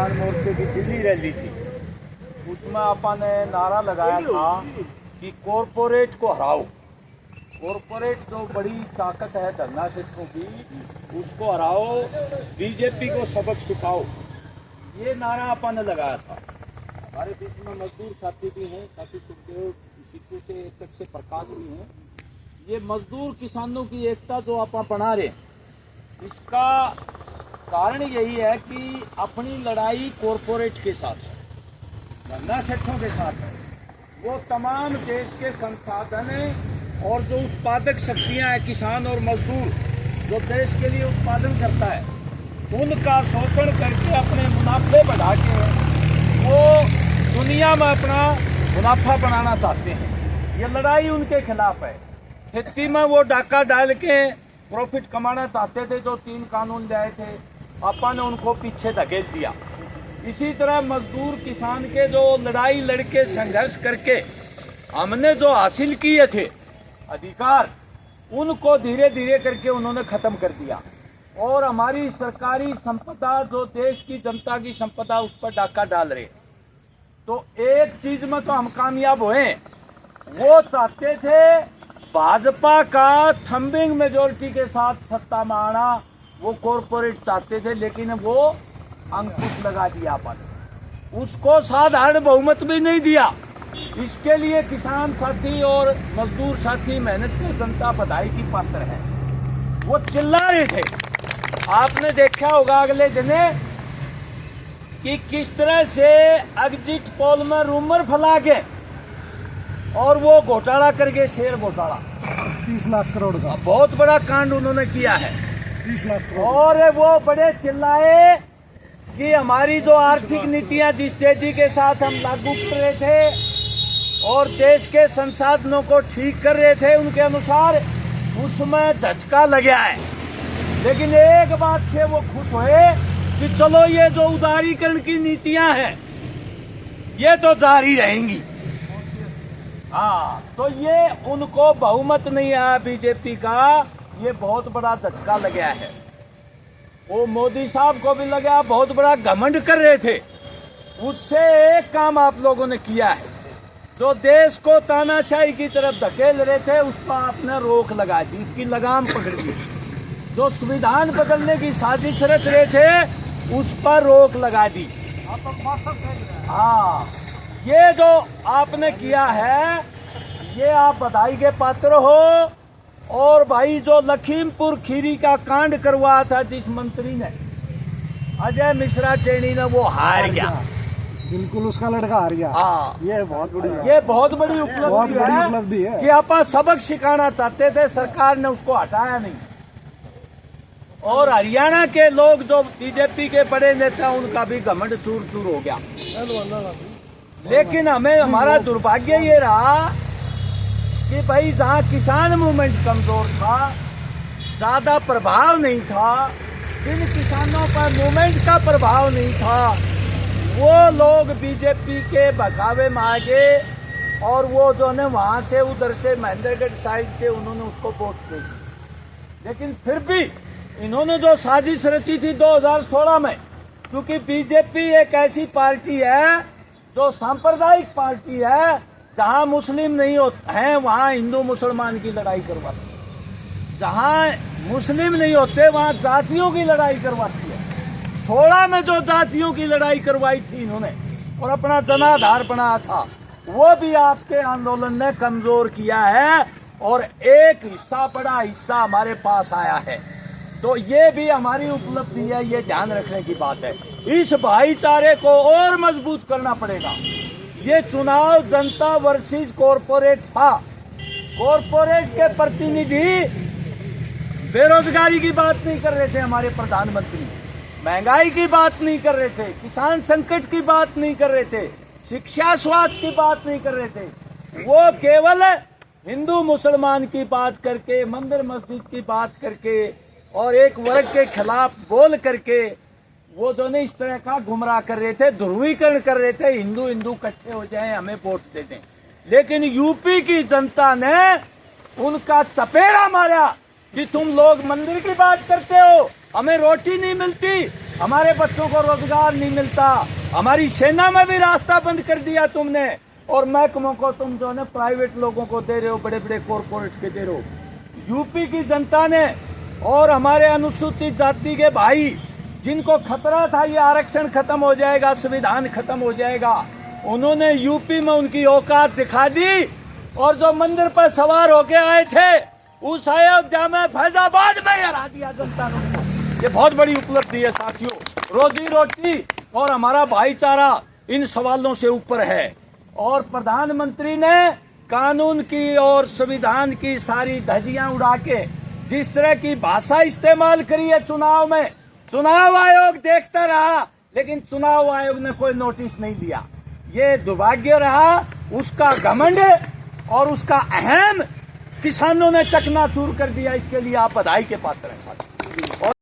किसान मोर्चे की दिल्ली रैली थी, उसमें अपन ने नारा लगाया था कि कॉरपोरेट को हराओ। कॉरपोरेट जो बड़ी ताकत है धरना क्षेत्रों की, उसको हराओ, बीजेपी को सबक सिखाओ, ये नारा अपन ने लगाया था। हमारे बीच में मजदूर साथी भी हैं, साथी सुखदेव सीटू से एकक से प्रकाश भी हैं। ये मजदूर किसानों की एकता जो आप बना रहे हैं, इसका कारण यही है कि अपनी लड़ाई कॉरपोरेट के साथ है, धरना सेठों के साथ है। वो तमाम देश के संसाधन और जो उत्पादक शक्तियां हैं, किसान और मजदूर जो देश के लिए उत्पादन करता है, उनका शोषण करके अपने मुनाफे बढ़ा के वो दुनिया में अपना मुनाफा बनाना चाहते हैं। ये लड़ाई उनके खिलाफ है। खेती में वो डाका डाल के प्रॉफिट कमाना चाहते थे। जो 3 कानून लाए थे, अपन ने उनको पीछे धकेल दिया। इसी तरह मजदूर किसान के जो लड़ाई लड़के संघर्ष करके हमने जो हासिल किए थे अधिकार, उनको धीरे धीरे करके उन्होंने खत्म कर दिया। और हमारी सरकारी संपदा, जो देश की जनता की संपदा, उस पर डाका डाल रहे। तो एक चीज में तो हम कामयाब हुए। वो चाहते थे भाजपा का थंबिंग मेजोरिटी के साथ सत्ता में आना, वो कॉरपोरेट चाहते थे, लेकिन वो अंकुश लगा दिया अपन, उसको साधारण बहुमत भी नहीं दिया। इसके लिए किसान साथी और मजदूर साथी, मेहनत की जनता बधाई की पात्र है। वो चिल्ला रहे थे, आपने देखा होगा अगले दिने कि किस तरह से एग्जिट पोल में रूमर फैला के और वो घोटाला करके, शेयर घोटाला 30 लाख करोड़ का बहुत बड़ा कांड उन्होंने किया है। 30 लाख करोड़। और वो बड़े चिल्लाए कि हमारी जो आर्थिक नीतियां जिस तेजी के साथ हम लागू कर रहे थे और देश के संसाधनों को ठीक कर रहे थे उनके अनुसार, उसमें झटका लग गया है। लेकिन एक बात से वो खुश हुए कि चलो ये जो उदारीकरण की नीतियां हैं ये तो जारी रहेंगी। हाँ, तो ये उनको बहुमत नहीं आया बीजेपी का, ये बहुत बड़ा झटका लग गया है। वो मोदी साहब को भी लगा, बहुत बड़ा घमंड कर रहे थे। उससे एक काम आप लोगों ने किया है, जो देश को तानाशाही की तरफ धकेल रहे थे, उस पर आपने रोक लगा दी, उसकी लगाम पकड़ ली। जो संविधान बदलने की साजिश रच रहे थे, उस पर रोक लगा दी। हाँ, ये जो आपने किया है, ये आप बधाई के पात्र हो। और भाई, जो लखीमपुर खीरी का कांड करवाया था जिस मंत्री ने, अजय मिश्रा टेनी ने, वो हार गया। बिल्कुल, उसका लड़का हार गया। हाँ, ये बहुत बड़ी उपलब्धि है कि आप सबक सिखाना चाहते थे, सरकार ने उसको हटाया नहीं। और हरियाणा के लोग जो बीजेपी के बड़े नेता, उनका भी घमंड चूर चूर हो गया। लेकिन हमारा दुर्भाग्य ये रहा कि भाई, जहाँ किसान मूवमेंट कमजोर था, ज्यादा प्रभाव नहीं था, जिन किसानों पर मूवमेंट का प्रभाव नहीं था, वो लोग बीजेपी के बहकावे में आ गए। और वो जो ने वहां से, उधर से, महेंद्रगढ़ साइड से, उन्होंने उसको वोट भेजी। लेकिन फिर भी इन्होंने जो साजिश रची थी 2016 में, क्योंकि बीजेपी एक ऐसी पार्टी है जो सांप्रदायिक पार्टी है, जहां मुस्लिम नहीं हैं वहां हिंदू मुसलमान की लड़ाई करवाती है, जहां मुस्लिम नहीं होते वहां जातियों की लड़ाई करवाती है। 16 में जो जातियों की लड़ाई करवाई थी इन्होंने और अपना जनाधार बनाया था, वो भी आपके आंदोलन ने कमजोर किया है। और एक हिस्सा, बड़ा हिस्सा हमारे पास आया है। तो ये भी हमारी उपलब्धि है, ये ध्यान रखने की बात है। इस भाईचारे को और मजबूत करना पड़ेगा। ये चुनाव जनता वर्सेस कॉरपोरेट था। कॉरपोरेट के प्रतिनिधि बेरोजगारी की बात नहीं कर रहे थे, हमारे प्रधानमंत्री महंगाई की बात नहीं कर रहे थे, किसान संकट की बात नहीं कर रहे थे, शिक्षा स्वास्थ्य की बात नहीं कर रहे थे। वो केवल हिंदू मुसलमान की बात करके, मंदिर मस्जिद की बात करके और एक वर्ग के खिलाफ बोल करके वो दोनों इस तरह का गुमराह कर रहे थे, ध्रुवीकरण कर रहे थे, हिंदू हिंदू इकट्ठे हो जाएं, हमें वोट दे दें। लेकिन यूपी की जनता ने उनका चपेड़ा मारा कि तुम लोग मंदिर की बात करते हो, हमें रोटी नहीं मिलती, हमारे बच्चों को रोजगार नहीं मिलता, हमारी सेना में भी रास्ता बंद कर दिया तुमने, और महकमों को तुम जो है प्राइवेट लोगों को दे रहे हो, बड़े बड़े कॉरपोरेट के दे रहे हो। यूपी की जनता ने और हमारे अनुसूचित जाति के भाई जिनको खतरा था ये आरक्षण खत्म हो जाएगा, संविधान खत्म हो जाएगा, उन्होंने यूपी में उनकी औकात दिखा दी, और जो मंदिर पर सवार होके आए थे उस अयोध्या में फैजाबाद में हरा दिया जनता ने उनको। ये बहुत बड़ी उपलब्धि है साथियों। रोजी रोटी और हमारा भाईचारा इन सवालों से ऊपर है, और प्रधानमंत्री ने कानून की और संविधान की सारी धज्जियां उड़ा के जिस तरह की भाषा इस्तेमाल करी है चुनाव में, चुनाव आयोग देखता रहा लेकिन चुनाव आयोग ने कोई नोटिस नहीं दिया। ये दुर्भाग्य रहा, उसका घमंड और उसका अहम किसानों ने चकनाचूर कर दिया। इसके लिए आप बधाई के पात्र हैं साथियों।